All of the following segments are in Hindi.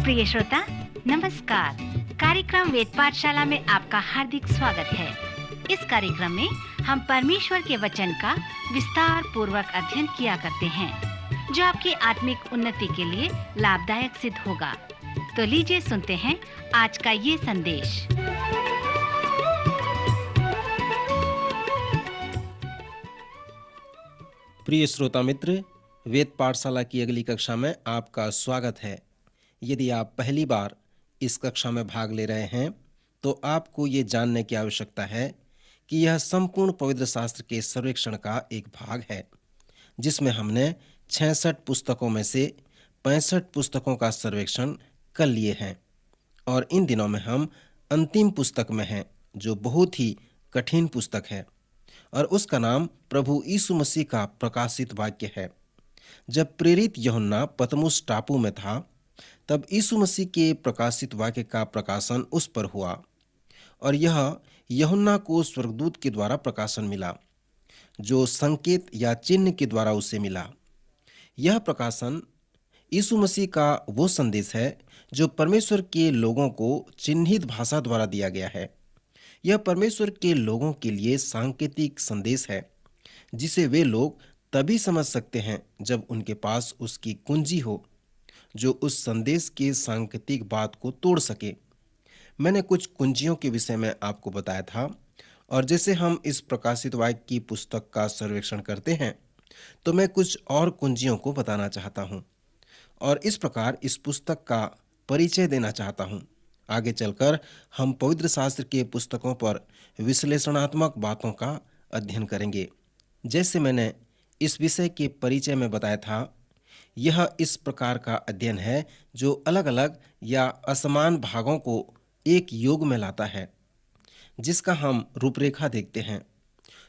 प्रिय श्रोता, नमस्कार। कार्यक्रम वेद पाठशाला में आपका हार्दिक स्वागत है। इस कार्यक्रम में हम परमेश्वर के वचन का विस्तार पूर्वक अध्ययन किया करते हैं, जो आपकी आत्मिक उन्नति के लिए लाभदायक सिद्ध होगा। तो लीजिए सुनते हैं आज का ये संदेश। प्रिय श्रोता मित्र, वेद पाठशाला की अगली कक्षा में आपका स्वागत है। यदि आप पहली बार इस कक्षा में भाग ले रहे हैं तो आपको ये जानने की आवश्यकता है कि यह संपूर्ण पवित्र शास्त्र के सर्वेक्षण का एक भाग है, जिसमें हमने 66 पुस्तकों में से 65 पुस्तकों का सर्वेक्षण कर लिए हैं और इन दिनों में हम अंतिम पुस्तक में हैं, जो बहुत ही कठिन पुस्तक है और उसका नाम प्रभु यीशु मसीह का प्रकाशित वाक्य है। जब प्रेरित यूहन्ना पतमुस टापू में था, तब यीशु मसीह के प्रकाशित वाक्य का प्रकाशन उस पर हुआ और यह यूहन्ना को स्वर्गदूत के द्वारा प्रकाशन मिला, जो संकेत या चिन्ह के द्वारा उसे मिला। यह प्रकाशन यीशु मसीह का वो संदेश है जो परमेश्वर के लोगों को चिन्हित भाषा द्वारा दिया गया है। यह परमेश्वर के लोगों के लिए सांकेतिक संदेश है, जिसे वे लोग तभी समझ सकते हैं जब उनके पास उसकी कुंजी हो, जो उस संदेश के सांकेतिक बात को तोड़ सके। मैंने कुछ कुंजियों के विषय में आपको बताया था, और जैसे हम इस प्रकाशित वाक्य की पुस्तक का सर्वेक्षण करते हैं, तो मैं कुछ और कुंजियों को बताना चाहता हूँ और इस प्रकार इस पुस्तक का परिचय देना चाहता हूँ। आगे चलकर हम पवित्र शास्त्र के पुस्तकों पर विश्लेषणात्मक बातों का अध्ययन करेंगे। जैसे मैंने इस विषय के परिचय में बताया था, यह इस प्रकार का अध्ययन है जो अलग अलग या असमान भागों को एक योग में लाता है, जिसका हम रूपरेखा देखते हैं।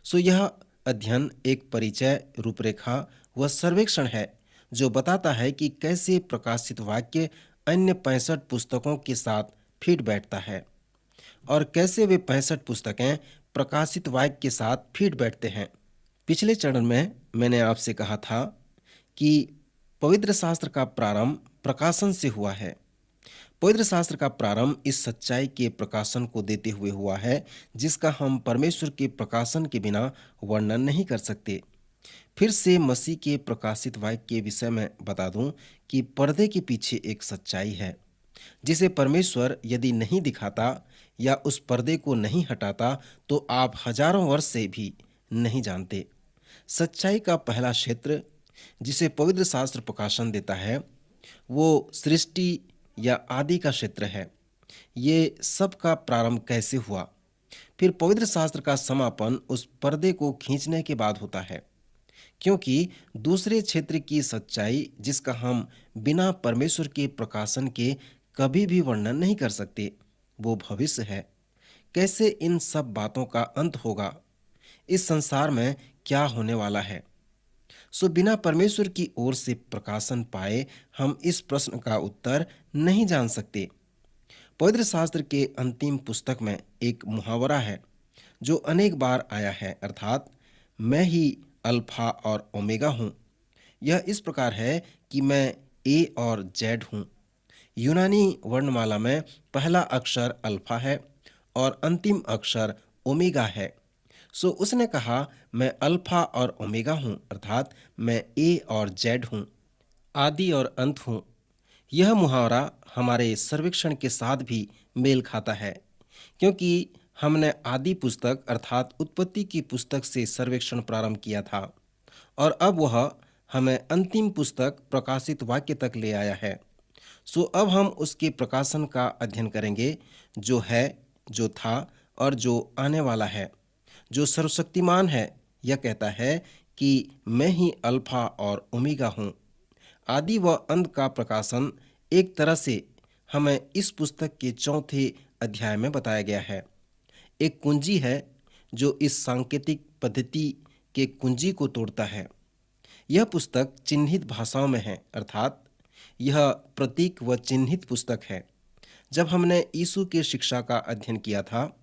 सो यह अध्ययन एक परिचय, रूपरेखा व सर्वेक्षण है जो बताता है कि कैसे प्रकाशित वाक्य अन्य 65 पुस्तकों के साथ फिट बैठता है और कैसे वे 65 पुस्तकें प्रकाशित वाक्य के साथ फिट बैठते हैं। पिछले चरण में मैंने आपसे कहा था कि पवित्र शास्त्र का प्रारंभ प्रकाशन से हुआ है। पवित्र शास्त्र का प्रारंभ इस सच्चाई के प्रकाशन को देते हुए हुआ है, जिसका हम परमेश्वर के प्रकाशन के बिना वर्णन नहीं कर सकते। फिर से मसीह के प्रकाशित वाक्य के विषय में बता दूं कि पर्दे के पीछे एक सच्चाई है, जिसे परमेश्वर यदि नहीं दिखाता या उस पर्दे को नहीं हटाता तो आप हजारों वर्ष से भी नहीं जानते। सच्चाई का पहला क्षेत्र जिसे पवित्र शास्त्र प्रकाशन देता है, वो सृष्टि या आदि का क्षेत्र है। ये सब का प्रारंभ कैसे हुआ, फिर पवित्र शास्त्र का समापन उस पर्दे को खींचने के बाद होता है, क्योंकि दूसरे क्षेत्र की सच्चाई जिसका हम बिना परमेश्वर के प्रकाशन के कभी भी वर्णन नहीं कर सकते, वो भविष्य है। कैसे इन सब बातों का अंत होगा, इस संसार में क्या होने वाला है। सो बिना परमेश्वर की ओर से प्रकाशन पाए हम इस प्रश्न का उत्तर नहीं जान सकते। पवित्र शास्त्र के अंतिम पुस्तक में एक मुहावरा है जो अनेक बार आया है, अर्थात मैं ही अल्फा और ओमेगा हूँ। यह इस प्रकार है कि मैं ए और जेड हूँ। यूनानी वर्णमाला में पहला अक्षर अल्फा है और अंतिम अक्षर ओमेगा है। सो उसने कहा, मैं अल्फा और ओमेगा हूँ, अर्थात मैं ए और जेड हूँ, आदि और अंत हूँ। यह मुहावरा हमारे सर्वेक्षण के साथ भी मेल खाता है, क्योंकि हमने आदि पुस्तक अर्थात उत्पत्ति की पुस्तक से सर्वेक्षण प्रारंभ किया था और अब वह हमें अंतिम पुस्तक प्रकाशित वाक्य तक ले आया है। सो अब हम उसके प्रकाशन का अध्ययन करेंगे, जो है, जो था और जो आने वाला है। जो सर्वशक्तिमान है, यह कहता है कि मैं ही अल्फा और ओमेगा हूँ। आदि व अंत का प्रकाशन एक तरह से हमें इस पुस्तक के 4थे अध्याय में बताया गया है। एक कुंजी है जो इस सांकेतिक पद्धति के कुंजी को तोड़ता है। यह पुस्तक चिन्हित भाषाओं में है, अर्थात यह प्रतीक व चिन्हित पुस्तक है। जब हमने यीशु की शिक्षा का अध्ययन किया था,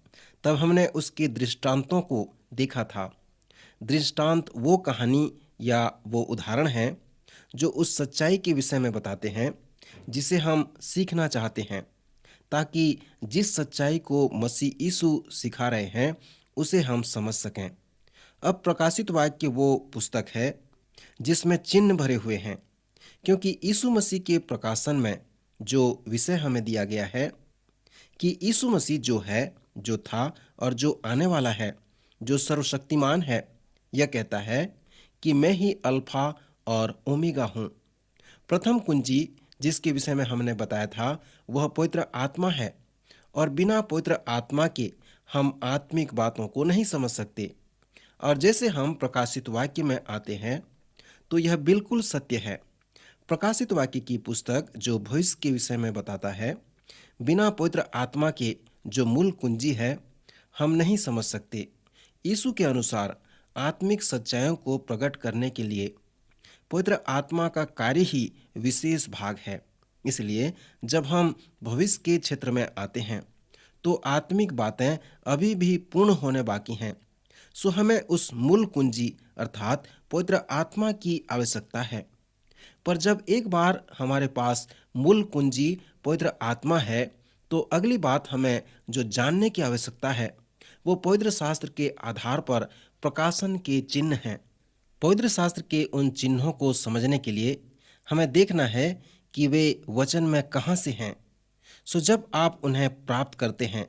तब हमने उसके दृष्टांतों को देखा था। दृष्टांत वो कहानी या वो उदाहरण हैं जो उस सच्चाई के विषय में बताते हैं जिसे हम सीखना चाहते हैं, ताकि जिस सच्चाई को मसीह यीशु सिखा रहे हैं उसे हम समझ सकें। अब प्रकाशित वाक्य वो पुस्तक है जिसमें चिन्ह भरे हुए हैं, क्योंकि यीशु मसीह के प्रकाशन में जो विषय हमें दिया गया है कि यीशु मसीह जो है, जो था और जो आने वाला है, जो सर्वशक्तिमान है, यह कहता है कि मैं ही अल्फा और ओमेगा हूँ। प्रथम कुंजी जिसके विषय में हमने बताया था वह पवित्र आत्मा है, और बिना पवित्र आत्मा के हम आत्मिक बातों को नहीं समझ सकते। और जैसे हम प्रकाशित वाक्य में आते हैं तो यह बिल्कुल सत्य है। प्रकाशित वाक्य की पुस्तक जो भविष्य के विषय में बताता है, बिना पवित्र आत्मा के जो मूल कुंजी है, हम नहीं समझ सकते। यीशु के अनुसार आत्मिक सच्चाइयों को प्रकट करने के लिए पवित्र आत्मा का कार्य ही विशेष भाग है। इसलिए जब हम भविष्य के क्षेत्र में आते हैं तो आत्मिक बातें अभी भी पूर्ण होने बाकी हैं। सो हमें उस मूल कुंजी अर्थात पवित्र आत्मा की आवश्यकता है। पर जब एक बार हमारे पास मूल कुंजी पवित्र आत्मा है तो अगली बात हमें जो जानने की आवश्यकता है वो पवित्र शास्त्र के आधार पर प्रकाशन के चिन्ह हैं। पवित्र शास्त्र के उन चिन्हों को समझने के लिए हमें देखना है कि वे वचन में कहाँ से हैं। सो जब आप उन्हें प्राप्त करते हैं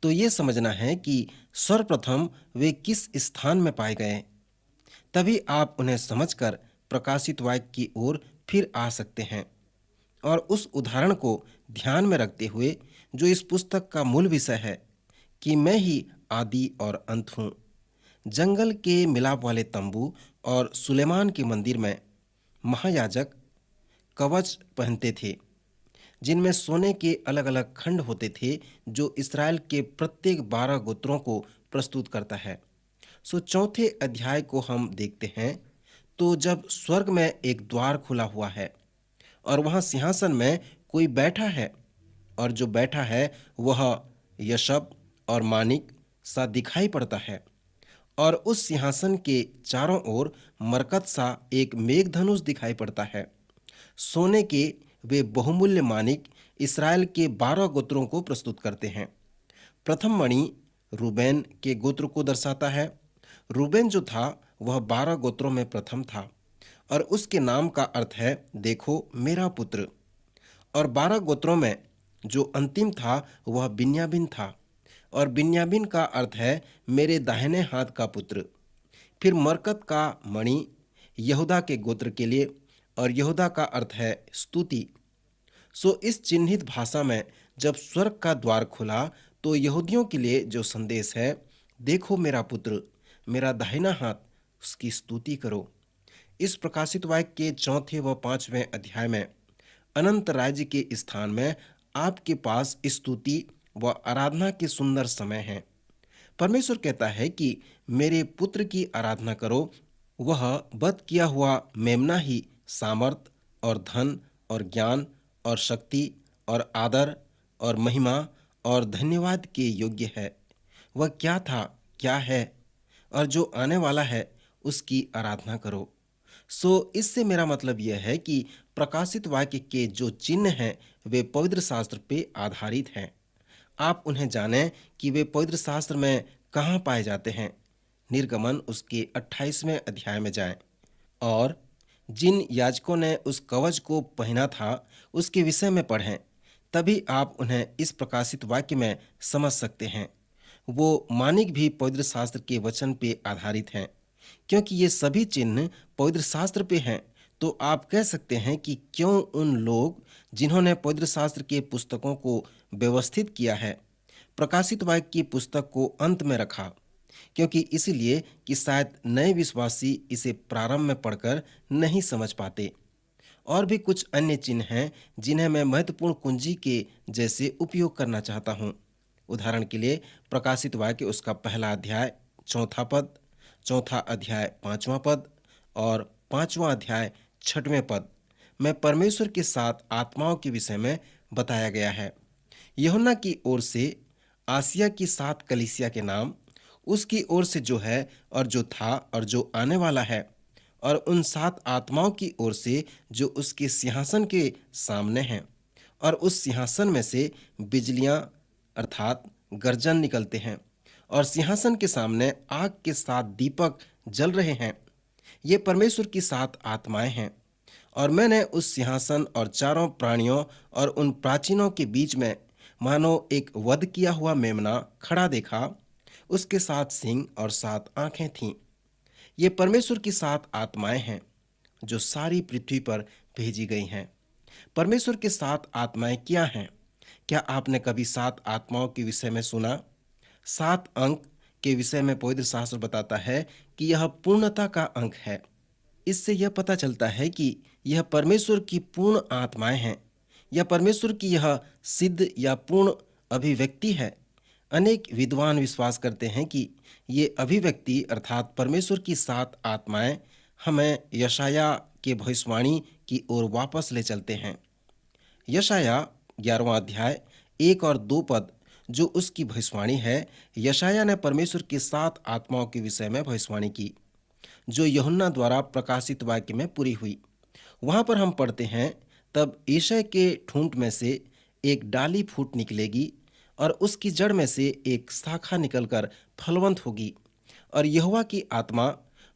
तो ये समझना है कि सर्वप्रथम वे किस स्थान में पाए गए, तभी आप उन्हें समझकर प्रकाशित वाक्य की ओर फिर आ सकते हैं। और उस उदाहरण को ध्यान में रखते हुए जो इस पुस्तक का मूल विषय है कि मैं ही आदि और अंत हूँ। जंगल के मिलाप वाले तंबू और सुलेमान के मंदिर में महायाजक कवच पहनते थे, जिनमें सोने के अलग अलग खंड होते थे, जो इसराइल के प्रत्येक 12 गोत्रों को प्रस्तुत करता है। सो चौथे अध्याय को हम देखते हैं तो जब स्वर्ग में एक द्वार खुला हुआ है और वहां सिंहासन में कोई बैठा है, और जो बैठा है वह यशब और मानिक सा दिखाई पड़ता है, और उस सिंहासन के चारों ओर मरकत सा एक मेघधनुष दिखाई पड़ता है। सोने के वे बहुमूल्य मानिक इसराइल के 12 गोत्रों को प्रस्तुत करते हैं। प्रथम मणि रूबेन के गोत्र को दर्शाता है। रूबेन जो था वह 12 गोत्रों में प्रथम था, और उसके नाम का अर्थ है देखो मेरा पुत्र। और 12 गोत्रों में जो अंतिम था वह बिन्यामीन था, और बिन्यामीन का अर्थ है मेरे दाहिने हाथ का पुत्र। फिर मरकत का मणि यहूदा के गोत्र के लिए, और यहूदा का अर्थ है स्तुति। सो इस चिन्हित भाषा में जब स्वर्ग का द्वार खुला तो यहूदियों के लिए जो संदेश है देखो मेरा पुत्र, मेरा दाहिना हाथ, उसकी स्तुति करो। इस प्रकाशित वाक्य के 4 व 5वें अध्याय में अनंत राज्य के स्थान में आपके पास स्तुति व आराधना के सुंदर समय हैं। परमेश्वर कहता है कि मेरे पुत्र की आराधना करो। वह वध किया हुआ मेमना ही सामर्थ और धन और ज्ञान और शक्ति और आदर और महिमा और धन्यवाद के योग्य है। वह क्या था, क्या है और जो आने वाला है, उसकी आराधना करो। सो इससे मेरा मतलब यह है कि प्रकाशित वाक्य के जो चिन्ह हैं वे पवित्र शास्त्र पे आधारित हैं। आप उन्हें जानें कि वे पवित्र शास्त्र में कहाँ पाए जाते हैं। निर्गमन उसके 28वें अध्याय में जाएं, और जिन याजकों ने उस कवच को पहना था उसके विषय में पढ़ें, तभी आप उन्हें इस प्रकाशित वाक्य में समझ सकते हैं। वो मानिक भी पवित्र शास्त्र के वचन पे आधारित हैं। क्योंकि ये सभी चिन्ह पवित्र शास्त्र पे हैं, तो आप कह सकते हैं कि क्यों उन लोग जिन्होंने पवित्र शास्त्र के पुस्तकों को व्यवस्थित किया है, प्रकाशित वाक्य की पुस्तक को अंत में रखा, क्योंकि इसीलिए कि शायद नए विश्वासी इसे प्रारंभ में पढ़कर नहीं समझ पाते। और भी कुछ अन्य चिन्ह हैं जिन्हें मैं महत्वपूर्ण कुंजी के जैसे उपयोग करना चाहता हूँ। उदाहरण के लिए प्रकाशित वाक्य उसका पहला अध्याय 4 पद, चौथा अध्याय 5वां पद और 5वां अध्याय 6वें पद में परमेश्वर के 7 आत्माओं के विषय में बताया गया है। यूहन्ना की ओर से आसिया की 7 कलीसिया के नाम, उसकी ओर से जो है और जो था और जो आने वाला है, और उन 7 आत्माओं की ओर से जो उसके सिंहासन के सामने हैं, और उस सिंहासन में से बिजलियां अर्थात गर्जन निकलते हैं, और सिंहासन के सामने आग के 7 दीपक जल रहे हैं। ये परमेश्वर की 7 आत्माएं हैं। और मैंने उस सिंहासन और चारों प्राणियों और उन प्राचीनों के बीच में मानो एक वध किया हुआ मेमना खड़ा देखा। उसके 7 सींग और 7 आंखें थीं। ये परमेश्वर की 7 आत्माएं हैं जो सारी पृथ्वी पर भेजी गई हैं। परमेश्वर के 7 आत्माएं क्या हैं? क्या आपने कभी 7 आत्माओं के विषय में सुना? 7 अंक के विषय में पवित्र शास्त्र बताता है कि यह पूर्णता का अंक है। इससे यह पता चलता है कि यह परमेश्वर की पूर्ण आत्माएं हैं। यह परमेश्वर की यह सिद्ध या पूर्ण अभिव्यक्ति है। अनेक विद्वान विश्वास करते हैं कि ये अभिव्यक्ति अर्थात परमेश्वर की 7 आत्माएं हमें यशाया के भविष्यवाणी की ओर वापस ले चलते हैं। यशाया 11वां अध्याय 1 और 2 पद जो उसकी भविष्यवाणी है। यशाया ने परमेश्वर की 7 आत्माओं के विषय में भविष्यवाणी की जो यूहन्ना द्वारा प्रकाशित वाक्य में पूरी हुई। वहां पर हम पढ़ते हैं, तब यिशै के ठूंठ में से एक डाली फूट निकलेगी और उसकी जड़ में से एक शाखा निकलकर फलवंत होगी, और यहोवा की आत्मा,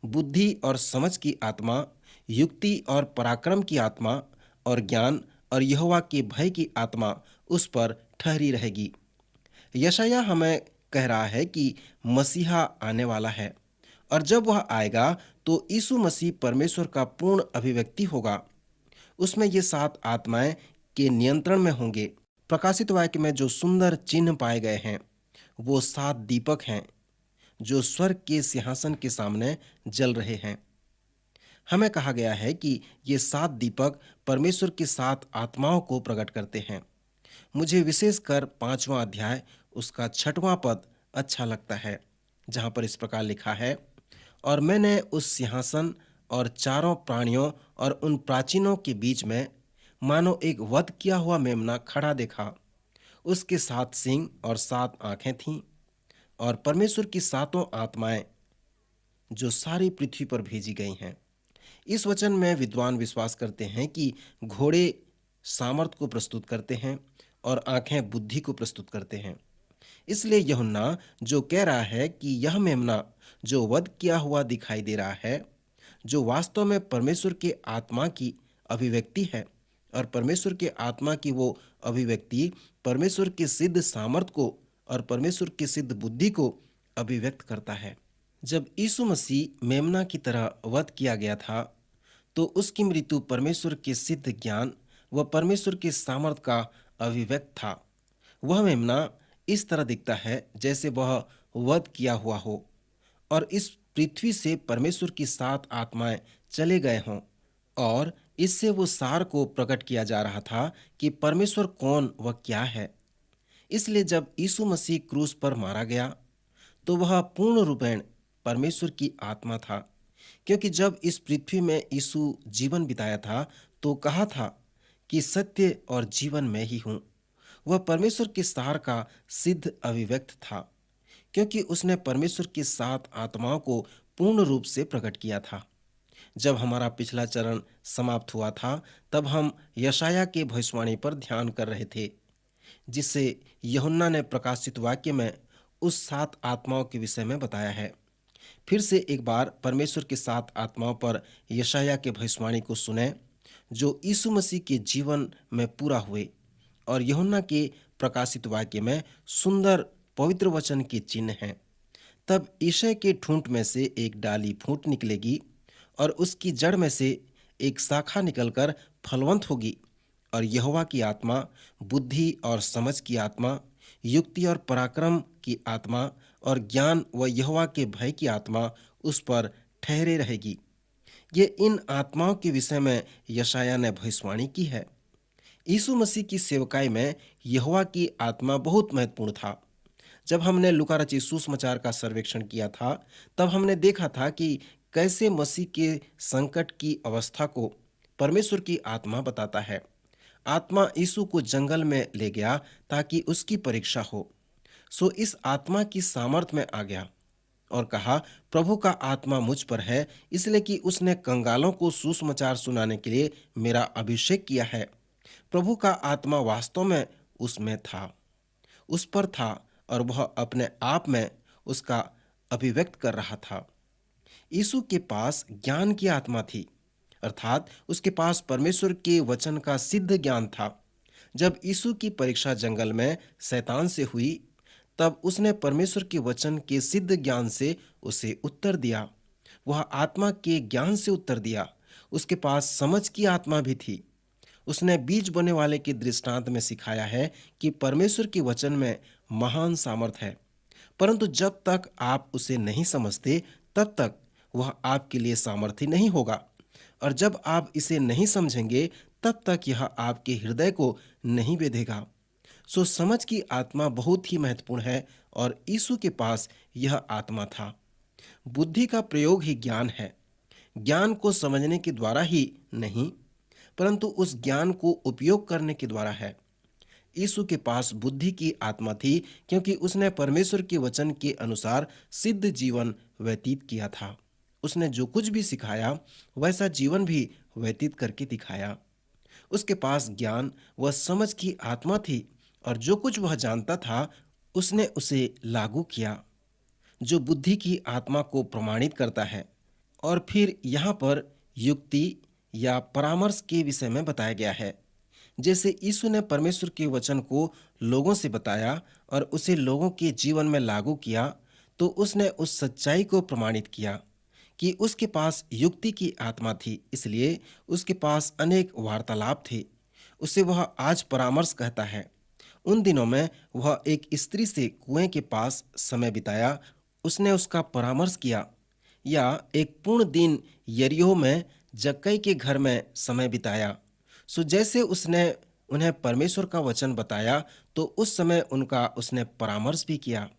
बुद्धि और समझ की आत्मा, युक्ति और पराक्रम की आत्मा और ज्ञान और यहोवा के भय की आत्मा उस पर ठहरी रहेगी। यशाया हमें कह रहा है कि मसीहा आने वाला है, और जब वह आएगा तो यीशु मसीह परमेश्वर का पूर्ण अभिव्यक्ति होगा। उसमें ये 7 आत्माएं के नियंत्रण में होंगे। प्रकाशित वाक्य में जो सुंदर चिन्ह पाए गए हैं वो 7 दीपक हैं जो स्वर्ग के सिंहासन के सामने जल रहे हैं। हमें कहा गया है कि ये 7 दीपक परमेश्वर की 7 आत्माओं को प्रकट करते हैं। मुझे विशेषकर 5वां अध्याय उसका 6वां पद अच्छा लगता है, जहां पर इस प्रकार लिखा है, और मैंने उस सिंहासन और चारों प्राणियों और उन प्राचीनों के बीच में मानो एक वध किया हुआ मेमना खड़ा देखा। उसके 7 सींग और 7 आंखें थीं, और परमेश्वर की 7 आत्माएं जो सारी पृथ्वी पर भेजी गई हैं। इस वचन में विद्वान विश्वास करते हैं कि घोड़े सामर्थ को प्रस्तुत करते हैं और आंखें बुद्धि को प्रस्तुत करते हैं। इसलिए यूहन्ना जो कह रहा है कि यह मेमना जो वध किया हुआ दिखाई दे रहा है, जो वास्तव में परमेश्वर के आत्मा की अभिव्यक्ति है, और परमेश्वर के आत्मा की वो अभिव्यक्ति परमेश्वर के सिद्ध सामर्थ को और परमेश्वर की सिद्ध बुद्धि को अभिव्यक्त करता है। जब यीशु मसीह मेमना की तरह वध किया गया था तो उसकी मृत्यु परमेश्वर के सिद्ध ज्ञान व परमेश्वर के सामर्थ का अभिव्यक्त था। वह मेमना इस तरह दिखता है जैसे वह वध किया हुआ हो और इस पृथ्वी से परमेश्वर की 7 आत्माएं चले गए हों, और इससे वो सार को प्रकट किया जा रहा था कि परमेश्वर कौन व क्या है। इसलिए जब यीशु मसीह क्रूस पर मारा गया तो वह पूर्ण रूपेण परमेश्वर की आत्मा था, क्योंकि जब इस पृथ्वी में यीशु जीवन बिताया था तो कहा था कि सत्य और जीवन मैं ही हूँ। वह परमेश्वर के सार का सिद्ध अभिव्यक्त था, क्योंकि उसने परमेश्वर की 7 आत्माओं को पूर्ण रूप से प्रकट किया था। जब हमारा पिछला चरण समाप्त हुआ था तब हम यशाया के भविष्यवाणी पर ध्यान कर रहे थे, जिसे यूहन्ना ने प्रकाशित वाक्य में उस 7 आत्माओं के विषय में बताया है। फिर से एक बार परमेश्वर के 7 आत्माओं पर यशाया के भविष्यवाणी को सुने जो यीशु मसीह के जीवन में पूरा हुए, और यूहन्ना के प्रकाशित वाक्य में सुंदर पवित्र वचन के चिन्ह हैं। तब यिशै के ठूंठ में से एक डाली फूट निकलेगी और उसकी जड़ में से एक शाखा निकलकर फलवंत होगी, और यहोवा की आत्मा, बुद्धि और समझ की आत्मा, युक्ति और पराक्रम की आत्मा और ज्ञान व यहोवा के भय की आत्मा उस पर ठहरे रहेगी। ये इन आत्माओं के विषय में यशाया ने भविष्यवाणी की है। यीशु मसीह की सेवकाई में यहोवा की आत्मा बहुत महत्वपूर्ण था। जब हमने लूका रचित सुसमाचार का सर्वेक्षण किया था तब हमने देखा था कि कैसे मसीह के संकट की अवस्था को परमेश्वर की आत्मा बताता है। आत्मा यीशु को जंगल में ले गया ताकि उसकी परीक्षा हो, सो इस आत्मा की सामर्थ में आ गया और कहा, प्रभु का आत्मा मुझ पर है, इसलिए कि उसने कंगालों को सुसमाचार सुनाने के लिए मेरा अभिषेक किया है। प्रभु का आत्मा वास्तव में उसमें था, उस पर था, और वह अपने आप में उसका अभिव्यक्त कर रहा था। यीशु के पास ज्ञान की आत्मा थी, अर्थात उसके पास परमेश्वर के वचन का सिद्ध ज्ञान था। जब यीशु की परीक्षा जंगल में शैतान से हुई, तब उसने परमेश्वर के वचन के सिद्ध ज्ञान से उसे उत्तर दिया। वह आत्मा के ज्ञान से उत्तर दिया। उसके पास समझ की आत्मा भी थी। उसने बीज बोने वाले के दृष्टांत में सिखाया है कि परमेश्वर के वचन में महान सामर्थ है, परंतु जब तक आप उसे नहीं समझते, तब तक वह आपके लिए सामर्थी नहीं होगा, और जब आप इसे नहीं समझेंगे, तब तक यह आपके हृदय को नहीं बेधेगा। सो समझ की आत्मा बहुत ही महत्वपूर्ण है, और यीशु के पास यह आत्मा था। बुद्धि का प्रयोग ही ज्ञान है। ज्ञान को समझने के द्वारा ही नहीं, परंतु उस ज्ञान को उपयोग करने के द्वारा है। यीशु के पास बुद्धि की आत्मा थी, क्योंकि उसने परमेश्वर के वचन के अनुसार सिद्ध जीवन व्यतीत किया था। उसने जो कुछ भी सिखाया, वैसा जीवन भी व्यतीत करके दिखाया। उसके पास ज्ञान व समझ की आत्मा थी, और जो कुछ वह जानता था, उसने उसे लागू किया, जो बुद्धि की आत्मा को प्रमाणित करता है। और फिर यहाँ पर युक्ति या परामर्श के विषय में बताया गया है। जैसे यीशु ने परमेश्वर के वचन को लोगों से बताया और उसे लोगों के जीवन में लागू किया, तो उसने उस सच्चाई को प्रमाणित किया कि उसके पास युक्ति की आत्मा थी, इसलिए उसके पास अनेक वार्तालाप थे। उसे वह आज परामर्श कहता है। उन दिनों में वह एक स्त्री से कुएं के पास समय बिताया, उसने उसका परामर्श किया। या एक पूर्ण दिन यरीहो में जक्कई के घर में समय बिताया। सो जैसे उसने उन्हें परमेश्वर का वचन बताया, तो उस समय उनका उसने परामर्श भी किया।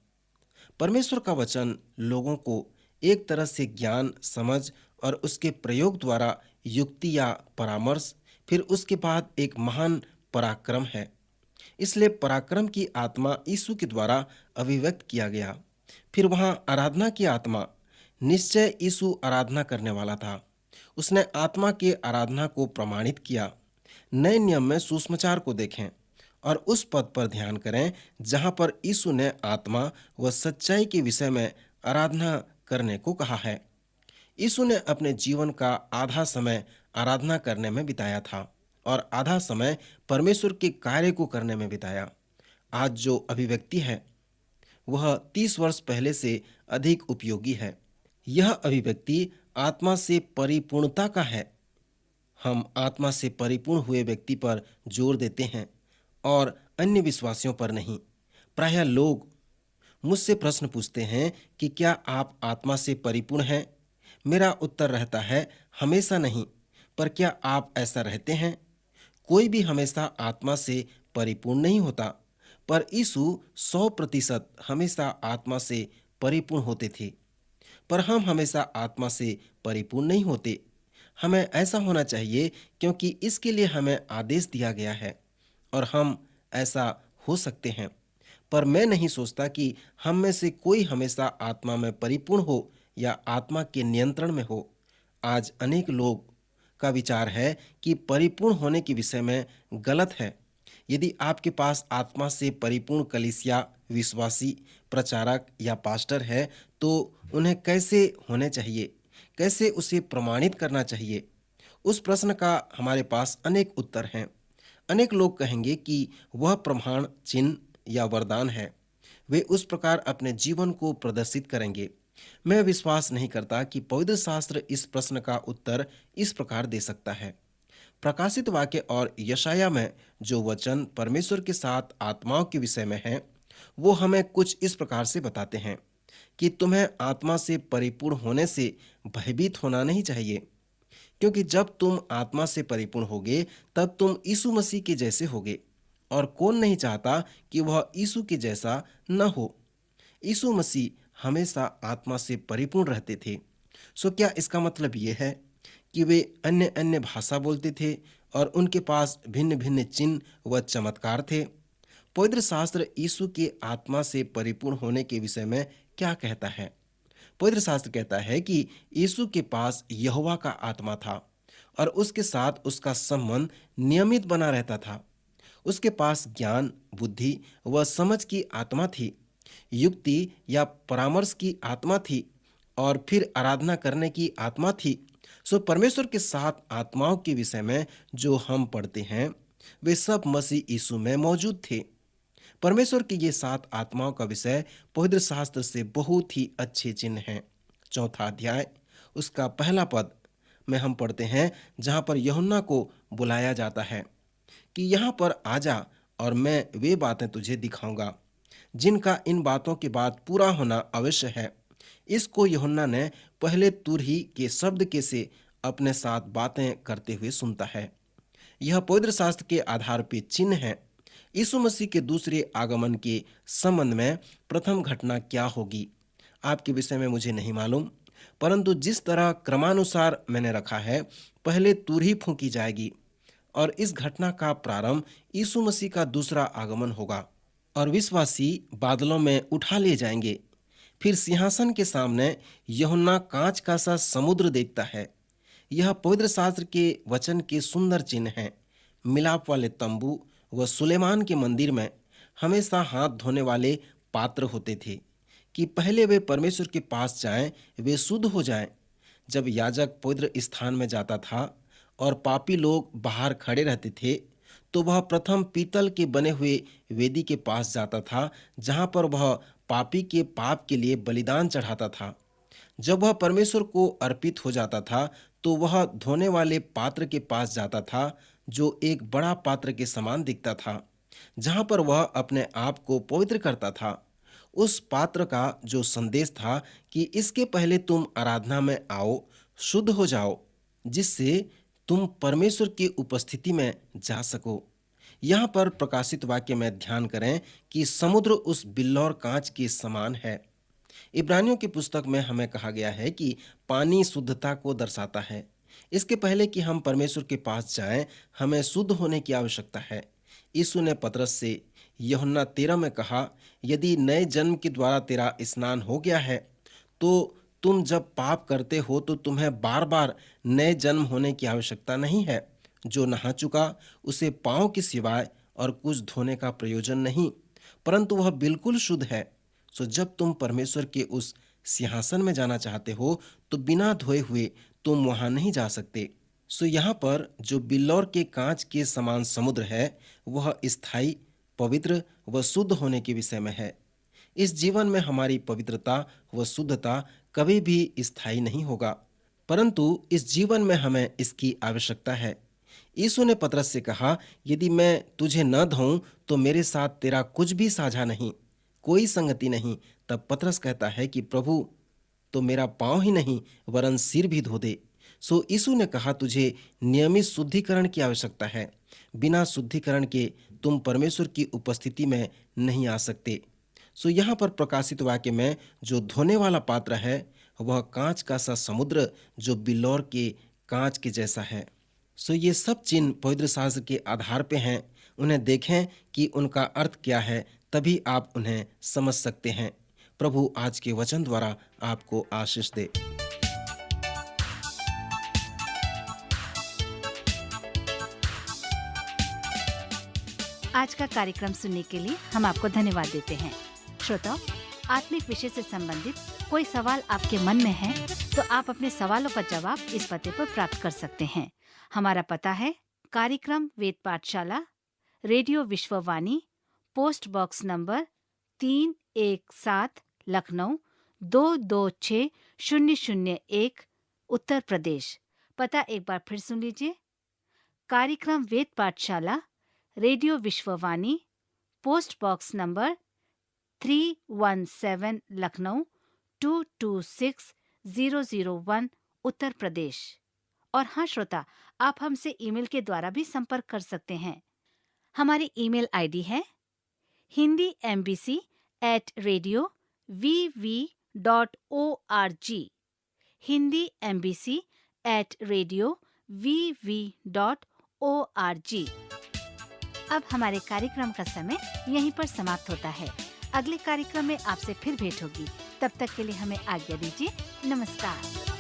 परमेश्वर का वचन लोगों को एक तरह से ज्ञान, समझ और उसके प्रयोग द्वारा युक्ति या परामर्श, फिर उसके बाद एक महान पराक्रम है। इसलिए पराक्रम की आत्मा यीशु के द्वारा अभिव्यक्त किया गया। फिर वहां आराधना की आत्मा, निश्चय यीशु आराधना करने वाला था। उसने आत्मा के आराधना को प्रमाणित किया। नए नियम में सुसमाचार को देखें और उस पद पर ध्यान करें जहां पर यीशु ने आत्मा व सच्चाई के विषय में आराधना करने को कहा है। यीशु ने अपने जीवन का आधा समय आराधना करने में बिताया था और आधा समय परमेश्वर के कार्य को करने में बिताया। आज जो अभिव्यक्ति है, वह 30 वर्ष पहले से अधिक उपयोगी है। यह अभिव्यक्ति आत्मा से परिपूर्णता का है। हम आत्मा से परिपूर्ण हुए व्यक्ति पर जोर देते हैं और अन्य विश्वासियों पर नहीं। प्रायः लोग मुझसे प्रश्न पूछते हैं कि क्या आप आत्मा से परिपूर्ण हैं? मेरा उत्तर रहता है, हमेशा नहीं। पर क्या आप ऐसा रहते हैं? कोई भी हमेशा आत्मा से परिपूर्ण नहीं होता, पर यीशु 100% हमेशा आत्मा से परिपूर्ण होते थे। पर हम हमेशा आत्मा से परिपूर्ण नहीं होते। हमें ऐसा होना चाहिए, क्योंकि इसके लिए हमें आदेश दिया गया है और हम ऐसा हो सकते हैं। पर मैं नहीं सोचता कि हम में से कोई हमेशा आत्मा में परिपूर्ण हो या आत्मा के नियंत्रण में हो। आज अनेक लोग का विचार है कि परिपूर्ण होने के विषय में गलत है। यदि आपके पास आत्मा से परिपूर्ण कलीसिया, विश्वासी, प्रचारक या पास्टर है, तो उन्हें कैसे होने चाहिए, कैसे उसे प्रमाणित करना चाहिए? उस प्रश्न का हमारे पास अनेक उत्तर हैं। अनेक लोग कहेंगे कि वह प्रमाण, चिन्ह या वरदान है। वे उस प्रकार अपने जीवन को प्रदर्शित करेंगे। मैं विश्वास नहीं करता कि पवित्र शास्त्र इस प्रश्न का उत्तर इस प्रकार दे सकता है। प्रकाशित वाक्य और यशाया में जो वचन परमेश्वर के साथ आत्माओं के विषय में है, वो हमें कुछ इस प्रकार से बताते हैं कि तुम्हें आत्मा से परिपूर्ण होने से भयभीत होना नहीं चाहिए, क्योंकि जब तुम आत्मा से परिपूर्ण होगे, तब तुम यीशु मसीह के जैसे होगे। और कौन नहीं चाहता कि वह यीशु के जैसा न हो? यीशु मसीह हमेशा आत्मा से परिपूर्ण रहते थे। सो क्या इसका मतलब यह है कि वे अन्य अन्य भाषा बोलते थे और उनके पास भिन्न भिन्न चिन्ह व चमत्कार थे? पवित्र शास्त्र यीशु के आत्मा से परिपूर्ण होने के विषय में क्या कहता है? पवित्र शास्त्र कहता है कि यीशु के पास यहोवा का आत्मा था और उसके साथ उसका संबंध नियमित बना रहता था। उसके पास ज्ञान, बुद्धि व समझ की आत्मा थी, युक्ति या परामर्श की आत्मा थी और फिर आराधना करने की आत्मा थी। सो परमेश्वर के सात आत्माओं के विषय में जो हम पढ़ते हैं वे सब मसीह यीशु में मौजूद थे। परमेश्वर की ये सात आत्माओं का विषय पवित्र शास्त्र से बहुत ही अच्छे चिन्ह हैं। चौथा अध्याय उसका पहला पद में हम पढ़ते हैं, जहां पर यूहन्ना को बुलाया जाता है कि यहाँ पर आ जा और मैं वे बातें तुझे दिखाऊंगा जिनका इन बातों के बाद पूरा होना अवश्य है। इसको यूहन्ना ने पहले तुरही के शब्द के से अपने साथ बातें करते हुए सुनता है। यह पवित्र शास्त्र के आधार पर चिन्ह है। यीशु मसीह के दूसरे आगमन के संबंध में प्रथम घटना क्या होगी आपके विषय में मुझे नहीं मालूम, परंतु जिस तरह क्रमानुसार मैंने रखा है, पहले तुरही फूंकी जाएगी और इस घटना का प्रारंभ यीशु मसीह का दूसरा आगमन होगा और विश्वासी बादलों में उठा लिए जाएंगे। फिर सिंहासन के सामने यूहन्ना कांच का सा समुद्र देखता है। यह पवित्र शास्त्र के वचन के सुंदर चिन्ह हैं। मिलाप वाले तंबू व सुलेमान के मंदिर में हमेशा हाथ धोने वाले पात्र होते थे कि पहले वे परमेश्वर के पास जाएं, वे शुद्ध हो जाएं। जब याजक पवित्र स्थान में जाता था और पापी लोग बाहर खड़े रहते थे, तो वह प्रथम पीतल के बने हुए वेदी के पास जाता था, जहां पर वह पापी के पाप के लिए बलिदान चढ़ाता था। जब वह परमेश्वर को अर्पित हो जाता था, तो वह धोने वाले पात्र के पास जाता था, जो एक बड़ा पात्र के समान दिखता था, जहां पर वह अपने आप को पवित्र करता था। उस पात्र का जो संदेश था कि इसके पहले तुम आराधना में आओ, शुद्ध हो जाओ, जिससे तुम परमेश्वर की उपस्थिति में जा सको। यहाँ पर प्रकाशित वाक्य में ध्यान करें कि समुद्र उस बिल्लौर कांच के समान है। इब्रानियों की पुस्तक में हमें कहा गया है कि पानी शुद्धता को दर्शाता है। इसके पहले कि हम परमेश्वर के पास जाएं, हमें शुद्ध होने की आवश्यकता है। यीशु ने पतरस से यूहन्ना 13 में कहा, यदि नए जन्म के द्वारा तेरा स्नान हो गया है, तो तुम जब पाप करते हो तो तुम्हें बार बार नए जन्म होने की आवश्यकता नहीं है। जो नहा चुका उसे पांव के सिवाय और कुछ धोने का प्रयोजन नहीं, परंतु वह बिल्कुल शुद्ध है। सो जब तुम परमेश्वर के उस सिंहासन में जाना चाहते हो, तो बिना धोए हुए तुम वहां नहीं जा सकते। सो यहाँ पर जो बिल्लौर के कांच के समान समुद्र है, वह स्थायी, पवित्र व शुद्ध होने के विषय में है। इस जीवन में हमारी पवित्रता व शुद्धता कभी भी स्थायी नहीं होगा, परंतु इस जीवन में हमें इसकी आवश्यकता है। यीशु ने पतरस से कहा, यदि मैं तुझे न धोऊं तो मेरे साथ तेरा कुछ भी साझा नहीं, कोई संगति नहीं। तब पतरस कहता है कि प्रभु, तो मेरा पांव ही नहीं वरन सिर भी धो दे। सो यीशु ने कहा, तुझे नियमित शुद्धिकरण की आवश्यकता है। बिना शुद्धिकरण के तुम परमेश्वर की उपस्थिति में नहीं आ सकते। सो यहाँ पर प्रकाशित वाक्य में जो धोने वाला पात्र है, वह कांच का सा समुद्र जो बिल्लौर के कांच के जैसा है। सो ये सब चिन्ह पवित्र शास्त्र के आधार पे हैं। उन्हें देखें कि उनका अर्थ क्या है, तभी आप उन्हें समझ सकते हैं। प्रभु आज के वचन द्वारा आपको आशीष दे। आज का कार्यक्रम सुनने के लिए हम आपको धन्यवाद देते हैं। श्रोताओ, आत्मिक विषय से संबंधित कोई सवाल आपके मन में है, तो आप अपने सवालों का जवाब इस पते पर प्राप्त कर सकते हैं। हमारा पता है कार्यक्रम Ved Pathshala, radio Vishwavani, post box number 317, Lucknow 226001, Uttar Pradesh. पता एक बार फिर सुन लीजिए। कार्यक्रम Ved Pathshala, radio Vishwavani, post box number 317, Lucknow 226001, Uttar Pradesh. और हाँ श्रोता, आप हमसे ईमेल के द्वारा भी संपर्क कर सकते हैं। हमारी ईमेल आईडी है hindiembc@radiovv.org, hindiembc@radiovv.org। अब हमारे कार्यक्रम का समय यहीं पर समाप्त होता है। अगले कार्यक्रम में आपसे फिर भेंट होगी। तब तक के लिए हमें आज्ञा दीजिए। नमस्कार।